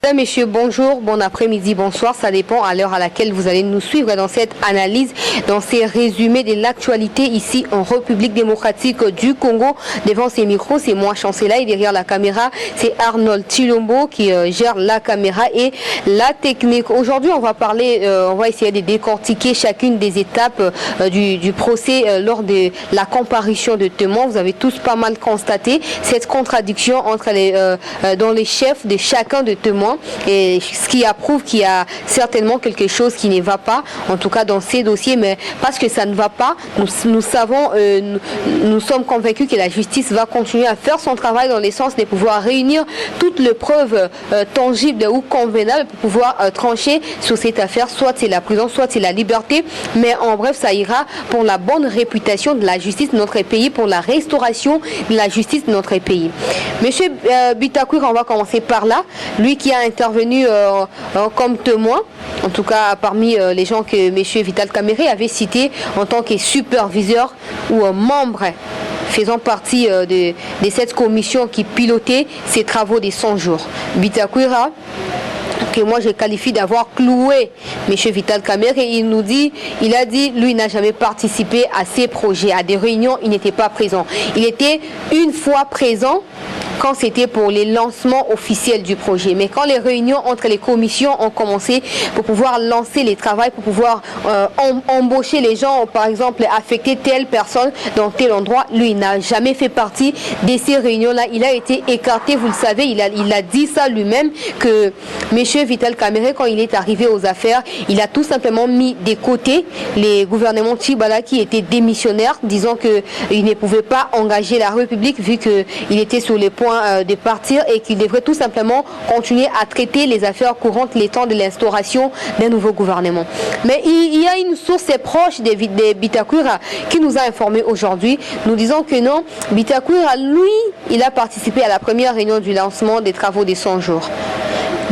Mesdames, Messieurs, bonjour, bon après-midi, bonsoir, ça dépend à l'heure à laquelle vous allez nous suivre dans cette analyse, dans ces résumés de l'actualité ici en République démocratique du Congo. Devant ces micros, c'est moi Chancela et derrière la caméra, c'est Arnold Chilombo qui gère la caméra et la technique. Aujourd'hui, on va parler, on va essayer de décortiquer chacune des étapes du procès lors de la comparution de témoins. Vous avez tous pas mal constaté cette contradiction entre dans les chefs de chacun de témoins. Et ce qui approuve qu'il y a certainement quelque chose qui ne va pas, en tout cas dans ces dossiers, mais parce que ça ne va pas, nous sommes convaincus que la justice va continuer à faire son travail dans le sens de pouvoir réunir toutes les preuves tangibles ou convenables pour pouvoir trancher sur cette affaire, soit c'est la prison, soit c'est la liberté, mais en bref, ça ira pour la bonne réputation de la justice de notre pays, pour la restauration de la justice de notre pays. Monsieur Bitakwira, on va commencer par là, lui qui a intervenu comme témoin, en tout cas parmi les gens que M. Vital Kamerhe avait cité en tant que superviseur ou membre faisant partie de cette commission qui pilotait ces travaux des 100 jours. Bitakwira, que moi je qualifie d'avoir cloué M. Vital Kamerhe, il a dit, lui n'a jamais participé à ces projets, à des réunions, il n'était pas présent. Il était une fois présent quand c'était pour les lancements officiels du projet. Mais quand les réunions entre les commissions ont commencé pour pouvoir lancer les travaux, pour pouvoir embaucher les gens, par exemple affecter telle personne dans tel endroit, lui il n'a jamais fait partie de ces réunions-là. Il a été écarté, vous le savez, il a dit ça lui-même, que M. Vital Kamerhe, quand il est arrivé aux affaires, il a tout simplement mis de côté les gouvernements Tshibala qui étaient démissionnaires, disant qu'il ne pouvait pas engager la République vu qu'il était sur les points de partir et qu'il devrait tout simplement continuer à traiter les affaires courantes le temps de l'instauration d'un nouveau gouvernement. Mais il y a une source proche de Bitakwira qui nous a informé aujourd'hui, nous disant que non, Bitakwira, lui, il a participé à la première réunion du lancement des travaux des 100 jours.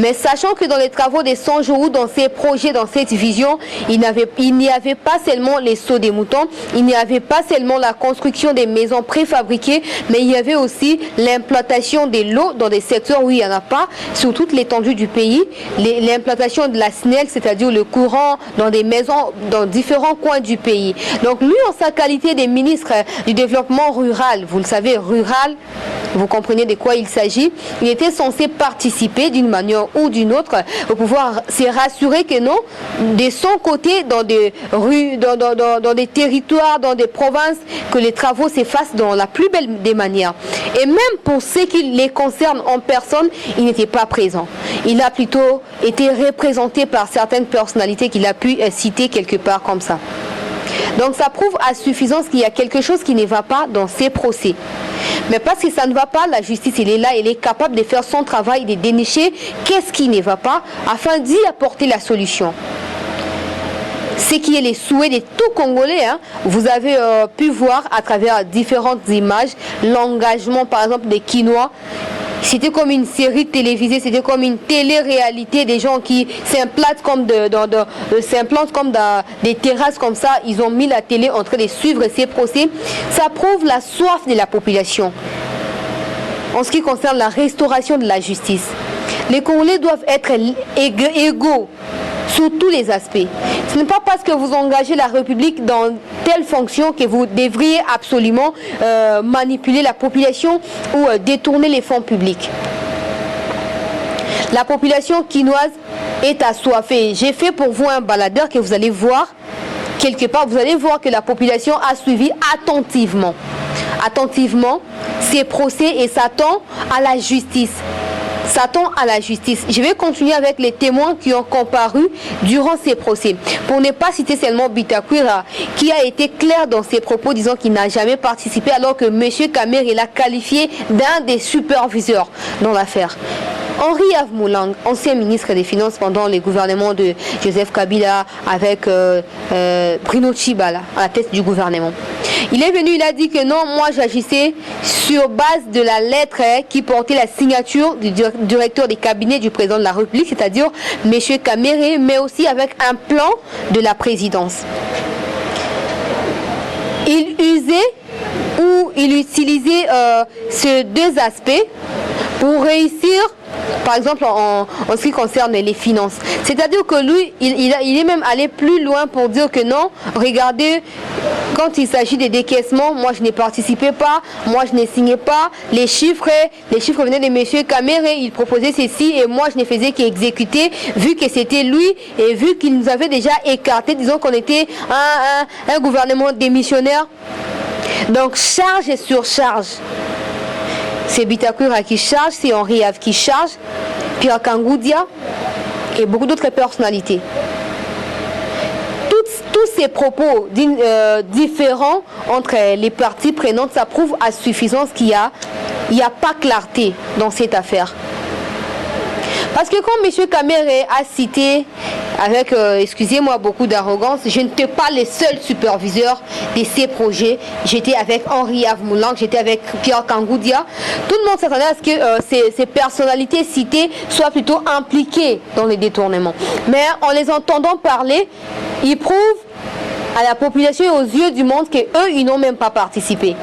Mais sachant que dans les travaux des 100 jours ou dans ces projets, dans cette vision, il n'y avait pas seulement les sauts des moutons, il n'y avait pas seulement la construction des maisons préfabriquées, mais il y avait aussi l'implantation de l'eau dans des secteurs où il n'y en a pas, sur toute l'étendue du pays, l'implantation de la SNEL, c'est-à-dire le courant dans des maisons dans différents coins du pays. Donc lui, en sa qualité de ministre du développement rural, vous le savez, rural, vous comprenez de quoi il s'agit, il était censé participer d'une manière ou d'une autre pour pouvoir se rassurer que non, de son côté, dans des rues, dans des territoires, dans des provinces, que les travaux se fassent dans la plus belle des manières. Et même pour ce qui les concerne en personne, il n'était pas présent. Il a plutôt été représenté par certaines personnalités qu'il a pu citer quelque part comme ça. Donc ça prouve à suffisance qu'il y a quelque chose qui ne va pas dans ces procès. Mais parce que ça ne va pas, la justice, elle est là, elle est capable de faire son travail, de dénicher qu'est-ce qui ne va pas, afin d'y apporter la solution. Ce qui est les souhaits de tout Congolais, hein. Vous avez pu voir à travers différentes images l'engagement, par exemple, des Kinois. C'était comme une série télévisée, c'était comme une télé-réalité, des gens qui s'implantent comme dans des terrasses comme ça. Ils ont mis la télé en train de suivre ces procès. Ça prouve la soif de la population en ce qui concerne la restauration de la justice. Les Congolais doivent être égaux sous tous les aspects. Ce n'est pas parce que vous engagez la République dans telle fonction que vous devriez absolument manipuler la population ou détourner les fonds publics. La population quinoise est assoiffée. J'ai fait pour vous un baladeur que vous allez voir quelque part. Vous allez voir que la population a suivi attentivement ces procès et s'attend à la justice. Je vais continuer avec les témoins qui ont comparu durant ces procès. Pour ne pas citer seulement Bitakwira, qui a été clair dans ses propos disant qu'il n'a jamais participé alors que M. Kamerhe l'a qualifié d'un des superviseurs dans l'affaire. Henri Avmoulang, ancien ministre des Finances pendant les gouvernements de Joseph Kabila avec Bruno Tshibala à la tête du gouvernement. Il est venu, il a dit que non, moi j'agissais sur base de la lettre qui portait la signature du directeur des cabinets du président de la République, c'est-à-dire M. Kamerhe, mais aussi avec un plan de la présidence. Il usait ou il utilisait ces deux aspects pour réussir par exemple en ce qui concerne les finances. C'est-à-dire que lui, il est même allé plus loin pour dire que non, regardez, quand il s'agit des décaissements, moi je n'ai participé pas, moi je n'ai signé pas, les chiffres venaient de M. Kamere, il proposait ceci et moi je ne faisais qu'exécuter, vu que c'était lui et vu qu'il nous avait déjà écarté, disons qu'on était un gouvernement démissionnaire. Donc charge et surcharge. C'est Bitakura qui charge, c'est Henri Have qui charge, Pierre Kangoudia et beaucoup d'autres personnalités. Tous ces propos différents entre les parties prenantes, ça prouve à suffisance qu'il n'y a pas clarté dans cette affaire. Parce que quand M. Kamere a cité, avec, excusez-moi, beaucoup d'arrogance, je n'étais pas le seul superviseur de ces projets. J'étais avec Henri Have Moulang, j'étais avec Pierre Kangoudia. Tout le monde s'attendait à ce que ces personnalités citées soient plutôt impliquées dans les détournements. Mais en les entendant parler, ils prouvent à la population et aux yeux du monde qu'eux, ils n'ont même pas participé.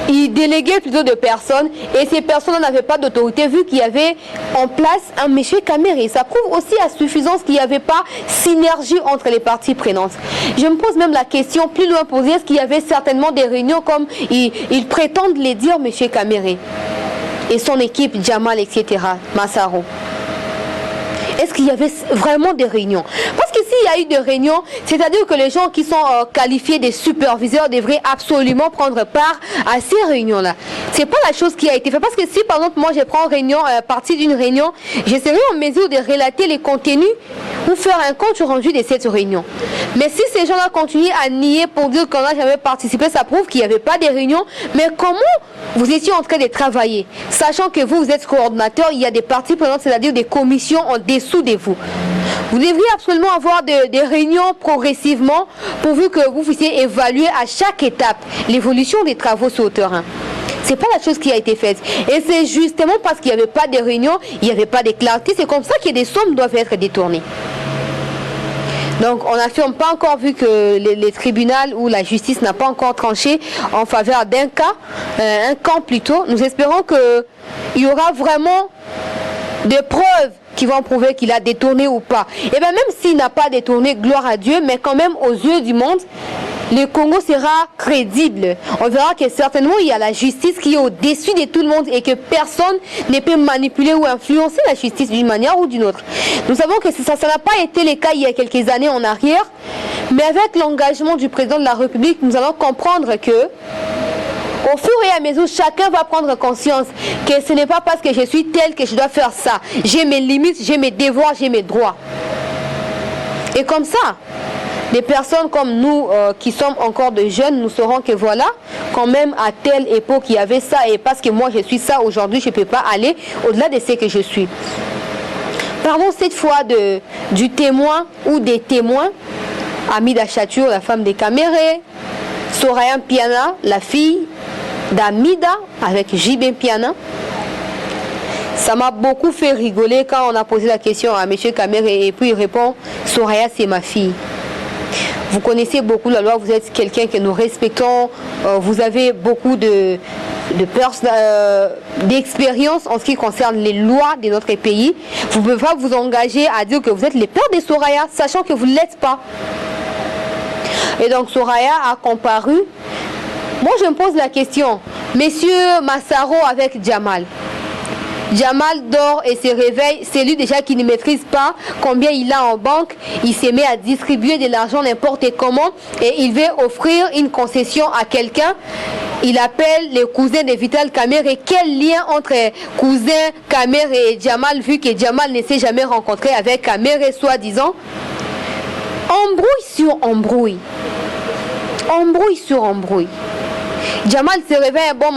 Ils déléguaient plutôt de personnes et ces personnes n'avaient pas d'autorité vu qu'il y avait en place un M. Kamere. Ça prouve aussi à suffisance qu'il n'y avait pas synergie entre les parties prenantes. Je me pose même la question plus loin pour dire est-ce qu'il y avait certainement des réunions comme ils prétendent les dire M. Kamere et son équipe, Jamal, etc., Massaro. Est-ce qu'il y avait vraiment des réunions? Parce que s'il y a eu des réunions, c'est-à-dire que les gens qui sont qualifiés des superviseurs devraient absolument prendre part à ces réunions-là. C'est pas la chose qui a été faite. Parce que si, par exemple, moi, je prends partie d'une réunion, je serai en mesure de relater les contenus ou faire un compte rendu de cette réunion. Mais si ces gens-là continuent à nier pour dire qu'on n'a jamais participé, ça prouve qu'il n'y avait pas de réunions. Mais comment vous étiez en train de travailler, sachant que vous êtes coordonnateur, il y a des parties prenantes, c'est-à-dire des commissions en dessous de vous. Vous devriez absolument avoir des réunions progressivement pourvu que vous puissiez évaluer à chaque étape l'évolution des travaux sur le terrain. C'est pas la chose qui a été faite. Et c'est justement parce qu'il n'y avait pas de réunions, il n'y avait pas de clarté, c'est comme ça que des sommes doivent être détournées. Donc on n'affirme pas encore, vu que les tribunaux ou la justice n'a pas encore tranché en faveur d'un cas, un camp plutôt. Nous espérons qu'il y aura vraiment des preuves qui vont prouver qu'il a détourné ou pas. Et bien même s'il n'a pas détourné, gloire à Dieu, mais quand même aux yeux du monde, le Congo sera crédible. On verra que certainement il y a la justice qui est au-dessus de tout le monde et que personne ne peut manipuler ou influencer la justice d'une manière ou d'une autre. Nous savons que ça n'a pas été le cas il y a quelques années en arrière, mais avec l'engagement du président de la République, nous allons comprendre que au fur et à mesure, chacun va prendre conscience que ce n'est pas parce que je suis tel que je dois faire ça. J'ai mes limites, j'ai mes devoirs, j'ai mes droits. Et comme ça, des personnes comme nous qui sommes encore de jeunes, nous saurons que voilà, quand même à telle époque il y avait ça, et parce que moi je suis ça aujourd'hui, je ne peux pas aller au-delà de ce que je suis. Parlons cette fois du témoin ou des témoins. Amida Chatur, la femme de Kamere, Soraya Piana, la fille d'Amida avec Jibin Piana. Ça m'a beaucoup fait rigoler quand on a posé la question à M. Kamere et puis il répond « Soraya, c'est ma fille ». Vous connaissez beaucoup la loi, vous êtes quelqu'un que nous respectons, vous avez beaucoup d'expérience en ce qui concerne les lois de notre pays. Vous ne pouvez pas vous engager à dire que vous êtes le père de Soraya, sachant que vous ne l'êtes pas. Et donc Soraya a comparu. Moi je me pose la question, Monsieur Massaro avec Jamal. Jamal dort et se réveille, c'est lui déjà qui ne maîtrise pas combien il a en banque, il se met à distribuer de l'argent n'importe comment et il veut offrir une concession à quelqu'un. Il appelle les cousins de Vital Kamere. Et quel lien entre cousin Kamere et Jamal, vu que Jamal ne s'est jamais rencontré avec Kamere, soi-disant? Embrouille sur embrouille. Embrouille sur embrouille. Jamal se réveille un bon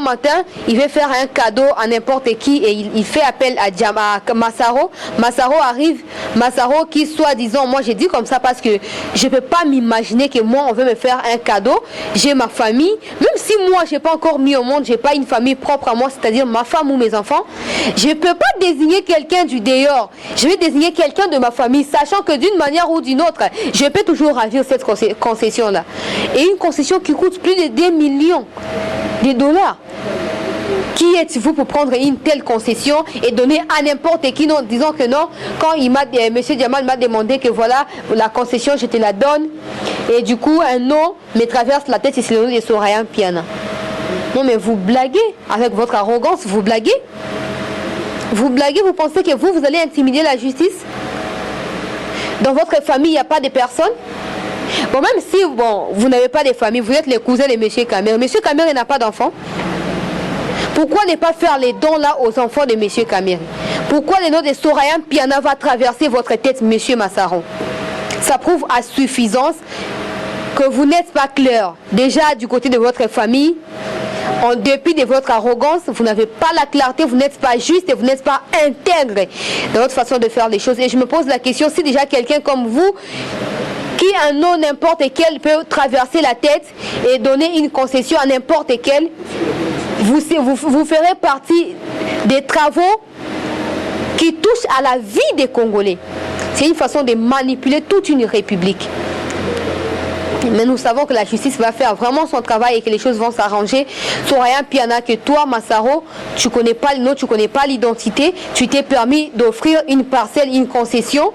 matin, il veut faire un cadeau à n'importe qui et il fait appel à Massaro. Massaro arrive, Massaro qui soi-disant, moi j'ai dit comme ça parce que je ne peux pas m'imaginer que moi on veut me faire un cadeau, j'ai ma famille, même si moi je n'ai pas encore mis au monde, je n'ai pas une famille propre à moi, c'est-à-dire ma femme ou mes enfants, je ne peux pas désigner quelqu'un du dehors, je vais désigner quelqu'un de ma famille, sachant que d'une manière ou d'une autre, je peux toujours ravir cette concession-là. Et une concession qui coûte plus de 2 millions de dollars. Qui êtes-vous pour prendre une telle concession et donner à n'importe qui? Non, disons que non. Quand M. Djamal m'a demandé que voilà, la concession, je te la donne. Et du coup, un nom me traverse la tête et c'est le nom de Soraya Mpiana. Non, mais vous blaguez avec votre arrogance, vous blaguez. Vous blaguez, vous pensez que vous allez intimider la justice? Dans votre famille, il n'y a pas de personnes? Bon, même si vous n'avez pas de famille, vous êtes les cousins de M. Kamer. M. Kamer n'a pas d'enfants. Pourquoi ne pas faire les dons là aux enfants de M. Kamer? Pourquoi le nom de Soraya Mpiana va traverser votre tête, M. Massaro? Ça prouve à suffisance que vous n'êtes pas clair. Déjà du côté de votre famille, en dépit de votre arrogance, vous n'avez pas la clarté, vous n'êtes pas juste et vous n'êtes pas intègre dans votre façon de faire les choses. Et je me pose la question, si déjà quelqu'un comme vous, qui un nom n'importe quel peut traverser la tête et donner une concession à n'importe quel, vous ferez partie des travaux qui touchent à la vie des Congolais. C'est une façon de manipuler toute une république. Mais nous savons que la justice va faire vraiment son travail et que les choses vont s'arranger. Soraya Mpiana, que toi, Massaro, tu ne connais pas le nom, tu ne connais pas l'identité, tu t'es permis d'offrir une parcelle, une concession.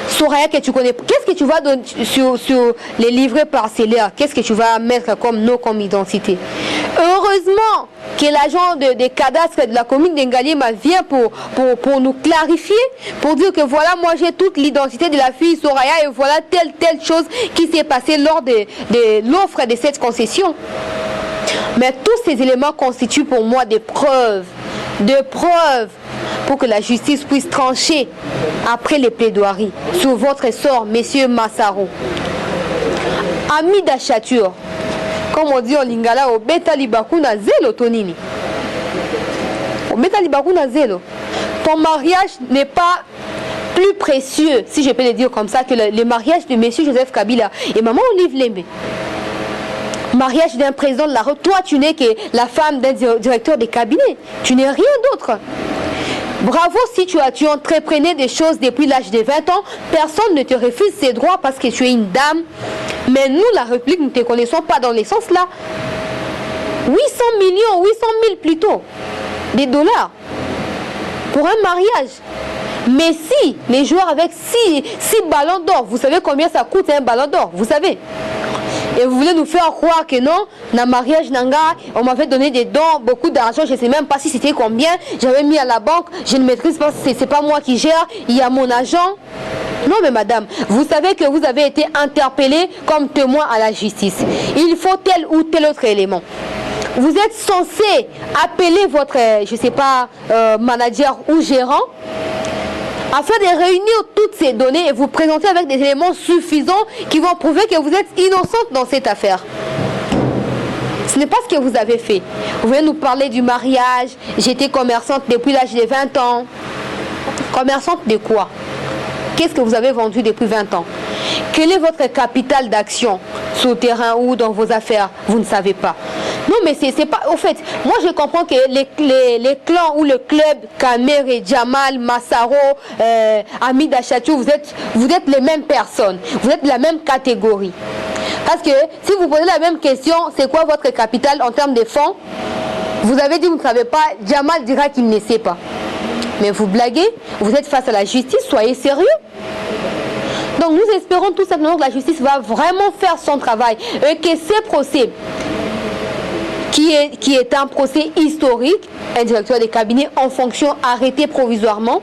Soraya, que tu connais, qu'est-ce que tu vas donner sur les livrets parcellaires? Qu'est-ce que tu vas mettre comme nom, comme identité? Heureusement que l'agent des cadastres de la commune d'Engaliema vient pour nous clarifier, pour dire que voilà, moi j'ai toute l'identité de la fille Soraya et voilà telle chose qui s'est passée lors de l'offre de cette concession. Mais tous ces éléments constituent pour moi des preuves pour que la justice puisse trancher après les plaidoiries sur votre sort, messieurs Massaro. Amis d'Achature, comme on dit en lingala, au beta libakuna zelo tonini. Au beta libakuna zelo. Ton mariage n'est pas plus précieux, si je peux le dire comme ça, que le mariage de monsieur Joseph Kabila et maman Olive Lembe. Mariage d'un président de la République. Toi, tu n'es que la femme d'un directeur de cabinet. Tu n'es rien d'autre. Bravo si tu entreprenais des choses depuis l'âge de 20 ans. Personne ne te refuse ses droits parce que tu es une dame. Mais nous, la République, nous ne te connaissons pas dans les sens là. 800 millions, 800 000 plutôt, des dollars pour un mariage. Mais si les joueurs avec 6 ballons d'or, vous savez combien ça coûte un ballon d'or, vous savez? Et vous voulez nous faire croire que non, dans le mariage Nanga, on m'avait donné des dons, beaucoup d'argent, je ne sais même pas si c'était combien, j'avais mis à la banque, je ne maîtrise pas, c'est pas moi qui gère, il y a mon agent. Non mais madame, vous savez que vous avez été interpellé comme témoin à la justice. Il faut tel ou tel autre élément. Vous êtes censé appeler votre, je ne sais pas, manager ou gérant, afin de réunir toutes ces données et vous présenter avec des éléments suffisants qui vont prouver que vous êtes innocente dans cette affaire. Ce n'est pas ce que vous avez fait. Vous venez nous parler du mariage, j'étais commerçante depuis l'âge de 20 ans. Commerçante de quoi? Qu'est-ce que vous avez vendu depuis 20 ans? Quel est votre capital d'action sur le terrain ou dans vos affaires? Vous ne savez pas. Non, mais c'est pas... Au fait, moi je comprends que les clans ou le club Kamer et Djamal, Massaro, Ami d'Achatou, vous êtes les mêmes personnes. Vous êtes de la même catégorie. Parce que si vous posez la même question, c'est quoi votre capital en termes de fonds? Vous avez dit vous ne savez pas, Djamal dira qu'il ne sait pas. Mais vous blaguez, vous êtes face à la justice, soyez sérieux. Donc nous espérons tout simplement que la justice va vraiment faire son travail et que ces procès, qui est un procès historique, un directeur de cabinet en fonction arrêté provisoirement,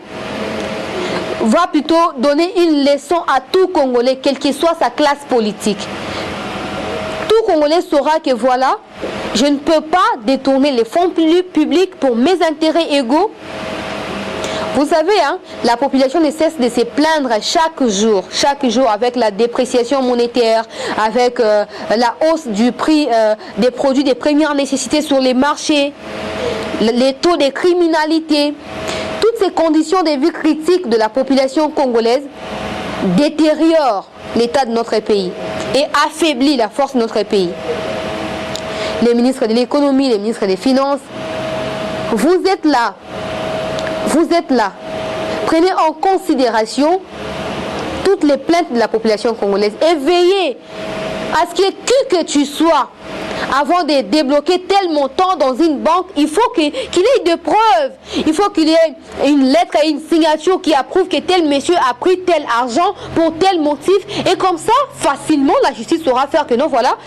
va plutôt donner une leçon à tout Congolais, quelle que soit sa classe politique. Tout Congolais saura que voilà, je ne peux pas détourner les fonds publics pour mes intérêts égaux. Vous savez, hein, la population ne cesse de se plaindre chaque jour avec la dépréciation monétaire, avec la hausse du prix des produits de première nécessité sur les marchés, les taux de criminalité. Toutes ces conditions de vie critiques de la population congolaise détériorent l'état de notre pays et affaiblit la force de notre pays. Les ministres de l'économie, les ministres des finances, vous êtes là. Vous êtes là. Prenez en considération toutes les plaintes de la population congolaise et veillez à ce que qui que tu sois, avant de débloquer tel montant dans une banque, il faut qu'il ait des preuves. Il faut qu'il y ait une lettre et une signature qui approuve que tel monsieur a pris tel argent pour tel motif. Et comme ça, facilement, la justice saura faire que non, voilà,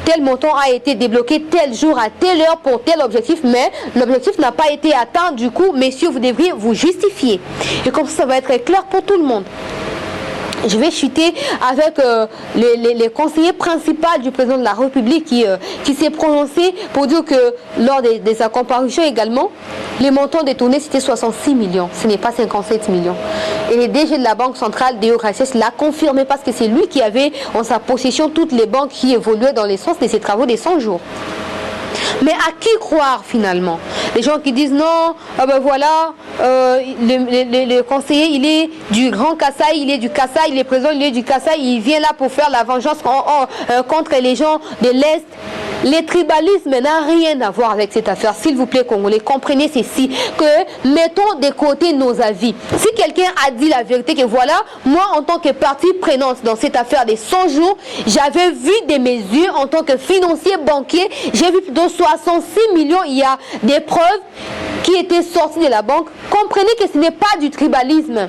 tel montant a été débloqué tel jour à telle heure pour tel objectif, mais l'objectif n'a pas été atteint. Du coup, messieurs, vous devriez vous justifier. Et comme ça va être clair pour tout le monde. Je vais chuter avec les conseillers principaux du président de la République qui s'est prononcé pour dire que lors de sa comparution également, les montants détournés c'était 66 millions, ce n'est pas 57 millions. Et le DG de la Banque centrale, Déo Gracias, l'a confirmé parce que c'est lui qui avait en sa possession toutes les banques qui évoluaient dans les sens de ses travaux des 100 jours. Mais à qui croire finalement? Les gens qui disent non, ben voilà, le conseiller il est du Grand Kasaï, il est du Kasaï, il est président, il est du Kasaï, il vient là pour faire la vengeance contre les gens de l'Est. Les tribalismes n'a rien à voir avec cette affaire. S'il vous plaît, Congolais, comprenez ceci, que mettons de côté nos avis. Si quelqu'un a dit la vérité, que voilà, moi en tant que partie prenante dans cette affaire des 100 jours, j'avais vu de mes yeux en tant que financier banquier, j'ai vu plutôt 66 millions, il y a des preuves qui étaient sorties de la banque. Comprenez que ce n'est pas du tribalisme.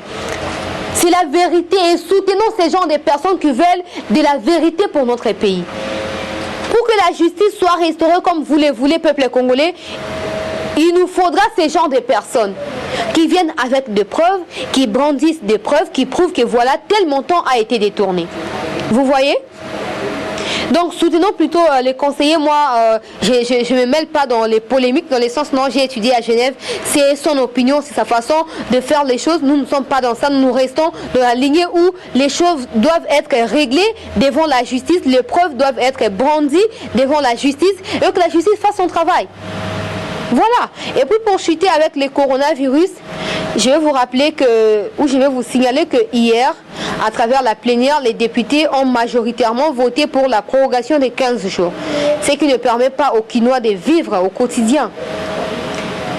C'est la vérité et soutenons ces gens de personnes qui veulent de la vérité pour notre pays. Pour que la justice soit restaurée comme vous le voulez, peuple congolais, il nous faudra ces genres de personnes qui viennent avec des preuves, qui brandissent des preuves, qui prouvent que voilà, tel montant a été détourné. Vous voyez? Donc soutenons plutôt les conseillers. Moi, je ne me mêle pas dans les polémiques, dans le sens non, j'ai étudié à Genève, c'est son opinion, c'est sa façon de faire les choses. Nous ne sommes pas dans ça, nous restons dans la lignée où les choses doivent être réglées devant la justice, les preuves doivent être brandies devant la justice et que la justice fasse son travail. Voilà. Et puis pour chuter avec le coronavirus, je vais vous rappeler je vais vous signaler que hier, à travers la plénière, les députés ont majoritairement voté pour la prorogation des 15 jours. Ce qui ne permet pas aux Kinois de vivre au quotidien.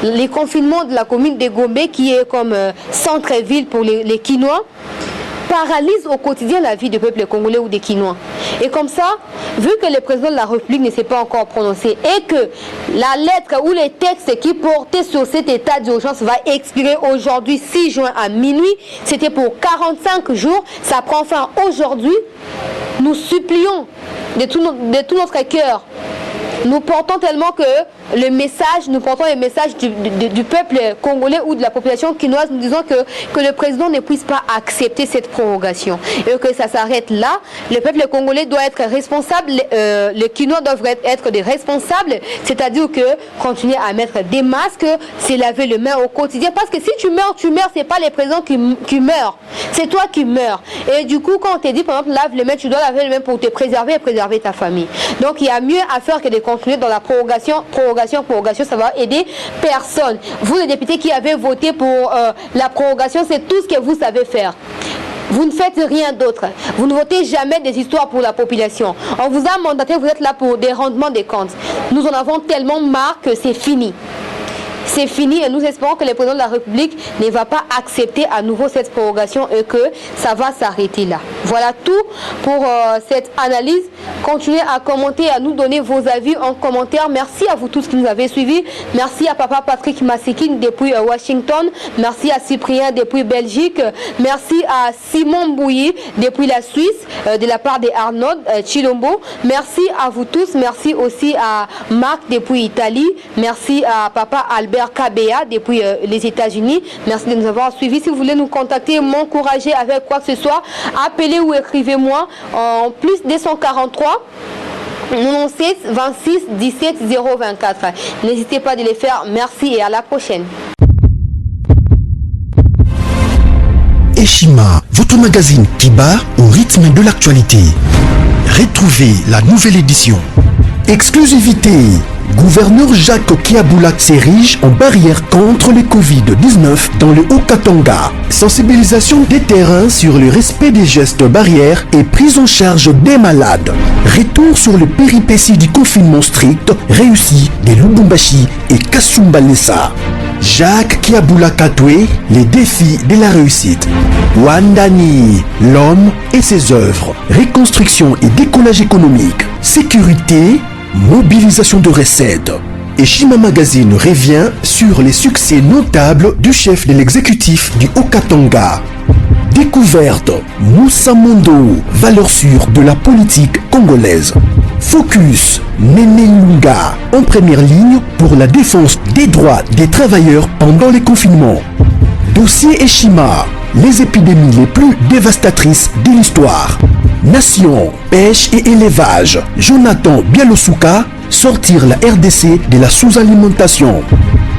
Les confinements de la commune de Gombe, qui est comme centre-ville pour les Kinois, paralyse au quotidien la vie du peuple congolais ou des Kinois. Et comme ça, vu que le président de la République ne s'est pas encore prononcé et que la lettre ou les textes qui portaient sur cet état d'urgence va expirer aujourd'hui 6 juin à minuit, c'était pour 45 jours, ça prend fin aujourd'hui, nous supplions de tout notre cœur. Nous portons tellement que nous portons le message du peuple congolais ou de la population quinoise, nous disons que le président ne puisse pas accepter cette prorogation et que ça s'arrête là. Le peuple congolais doit être responsable, les Quinois doivent être des responsables, c'est-à-dire que continuer à mettre des masques, c'est laver les mains au quotidien, parce que si tu meurs, c'est pas les présidents qui meurent, c'est toi qui meurs. Et du coup, quand on te dit par exemple lave les mains, tu dois laver les mains pour te préserver et préserver ta famille. Donc il y a mieux à faire que de continuer dans la prorogation, ça va aider personne. Vous les députés qui avez voté pour la prorogation, c'est tout ce que vous savez faire. Vous ne faites rien d'autre. Vous ne votez jamais des histoires pour la population. On vous a mandaté, vous êtes là pour des rendements des comptes. Nous en avons tellement marre que c'est fini. C'est fini et nous espérons que le président de la République ne va pas accepter à nouveau cette prorogation et que ça va s'arrêter là. Voilà tout pour cette analyse. Continuez à commenter, à nous donner vos avis en commentaire. Merci à vous tous qui nous avez suivis. Merci à Papa Patrick Massikine depuis Washington. Merci à Cyprien depuis Belgique. Merci à Simon Bouilly depuis la Suisse, de la part de Arnaud Chilombo. Merci à vous tous. Merci aussi à Marc depuis Italie. Merci à Papa Albert Kabea depuis les États-Unis. Merci de nous avoir suivis. Si vous voulez nous contacter, m'encourager avec quoi que ce soit, appelez ou écrivez-moi en plus 243 96 26 17 024. N'hésitez pas de les faire. Merci et à la prochaine. Eshima, votre magazine qui bat au rythme de l'actualité. Retrouvez la nouvelle édition. Exclusivité. Gouverneur Jacques Kiaboula s'érige en barrière contre le Covid-19 dans le Haut-Katanga. Sensibilisation des terrains sur le respect des gestes barrières et prise en charge des malades. Retour sur le péripéties du confinement strict réussi de Lubumbashi et Kasumbalesa. Jacques Kiaboula Katoué, les défis de la réussite. Wandani, l'homme et ses œuvres. Reconstruction et décollage économique. Sécurité, Mobilisation de recettes. Eshima Magazine revient sur les succès notables du chef de l'exécutif du Haut-Katanga. Découverte, Moussa Mondo, valeur sûre de la politique congolaise. Focus, Néné Lunga, en première ligne pour la défense des droits des travailleurs pendant les confinements. Dossier Eshima, les épidémies les plus dévastatrices de l'histoire. Nation, pêche et élevage, Jonathan Bialosuka, sortir la RDC de la sous-alimentation.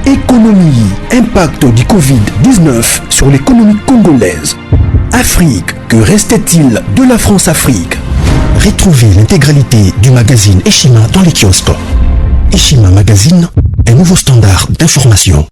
Économie, impact du Covid-19 sur l'économie congolaise. Afrique, que restait-il de la France-Afrique? Retrouvez l'intégralité du magazine Eshima dans les kiosques. Eshima Magazine, un nouveau standard d'information.